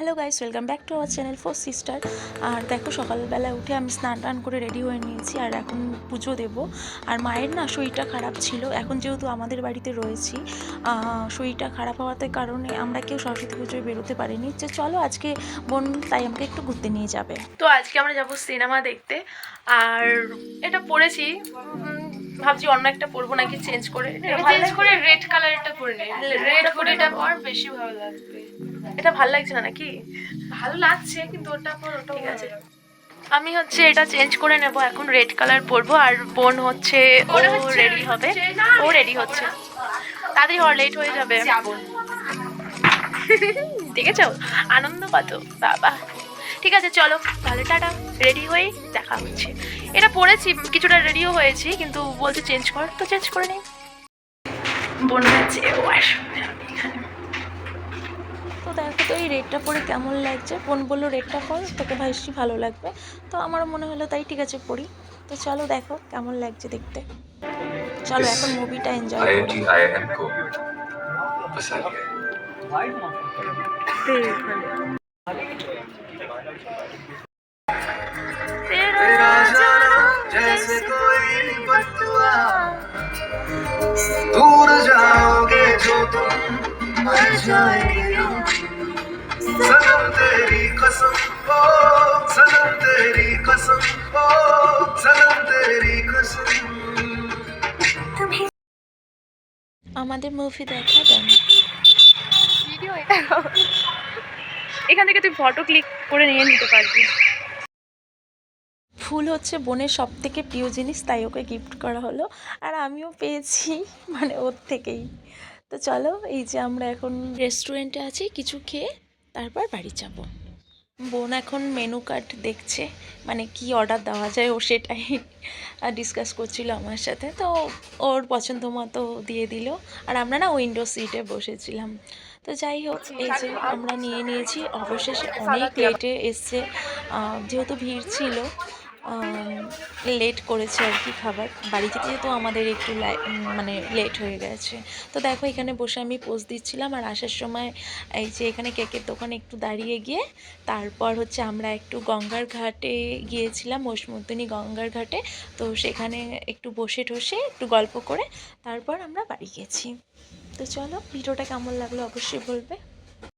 Hello guys, welcome back to our channel four sister. আর দেখো, সকালবেলা উঠে আমি স্নান টান করে রেডি হয়ে নিয়েছি আর এখন পুজো দেব। আর মায়ের না শরীরটা খারাপ ছিল, এখন যেহেতু আমাদের বাড়িতে রয়েছি, শরীরটা খারাপ হওয়াতে কারণে আমরা কেউ সরস্বতী পুজোয় বেরোতে পারিনি। যে চলো আজকে বোন তাই আমাকে একটু ঘুরতে নিয়ে যাবে। তো আজকে আমরা যাবো সিনেমা দেখতে। আর এটা পরেছি, ভাবছি অন্য একটা পরবো নাকি চেঞ্জ করে রেড কালারটা পরে নে। রেড হুডিটা পর বেশি ভালো লাগবে। এটা ভালো লাগছে না নাকি? ভালো লাগছে কিন্তু ওটা পর ওটা ঠিক আছে, আমি হচ্ছে এটা চেঞ্জ করে নেব, এখন রেড কালার পরবো। আর বোন হচ্ছে ও রেডি হবে, ও রেডি হচ্ছে। তাড়াতাড়ি হওয়ার লেট হয়ে যাবে। দেখেছো আনন্দ কত বাবা। ঠিক আছে চলো তাহলে, টাটা। রেডি হয়ে দেখা হচ্ছে। এটা পরেছি, কিছুটা রেডিও হয়েছি, কিন্তু বলছে চেঞ্জ কর, তো চেঞ্জ করে নিই। বোন আছে ও আসবে এখানে। তো দেখো তো এই রেডটা পরে কেমন লাগছে। বোন বললো রেডটা পর, তোকে ভাইসি ভালো লাগবে। তো আমারও মনে হলো তাই, ঠিক আছে পরি। তো চলো দেখো কেমন লাগছে দেখতে। চলো এখন মুভিটা এনজয় করি। तेरा जाना जैसे कोई बददुआ, दूर जाओगे जो तुम मर जाएंगे सनम तेरी कसम ओ सनम तेरी कसम ओ सनम तेरी कसम। আমাদের মুভি দেখা দেন ভিডিও, এখান থেকে তুই ফটো ক্লিক করে নিয়ে নিতে পারবি। ফুল হচ্ছে বোনের সব থেকে প্রিয় জিনিস, তাই ওকে গিফট করা হলো। আর আমিও পেয়েছি, মানে ওর থেকেই। তো চলো, এই যে আমরা এখন রেস্টুরেন্টে আছি, কিছু খেয়ে তারপর বাড়ি যাব। বোন এখন মেনু কার্ড দেখছে, মানে কি অর্ডার দেওয়া যায়, ও সেটাই ডিসকাস করছিল আমার সাথে। তো ওর পছন্দ মতো দিয়ে দিল। আর আমরা না উইন্ডো সিটে বসেছিলাম। তো যাই হোক, এই যে আমরা নিয়ে নিয়েছি। অবশেষে অনেক লেটে এসছে, যেহেতু ভিড় ছিল, লেট করেছে আর কি খাবার। বাড়ি যেতে যেহেতু আমাদের একটু মানে লেট হয়ে গেছে। তো দেখো এখানে বসে আমি পোজ দিচ্ছিলাম। আর আসার সময় এই যে এখানে কেকের দোকানে একটু দাঁড়িয়ে গিয়ে তারপর হচ্ছে আমরা একটু গঙ্গার ঘাটে গিয়েছিলাম, মৌসমুদ্দিনী গঙ্গার ঘাটে। তো সেখানে একটু বসে টসে একটু গল্প করে তারপর আমরা বাড়ি গেছি। তো চলো, ভিডিওটা কেমন লাগলো অবশ্যই বলবে।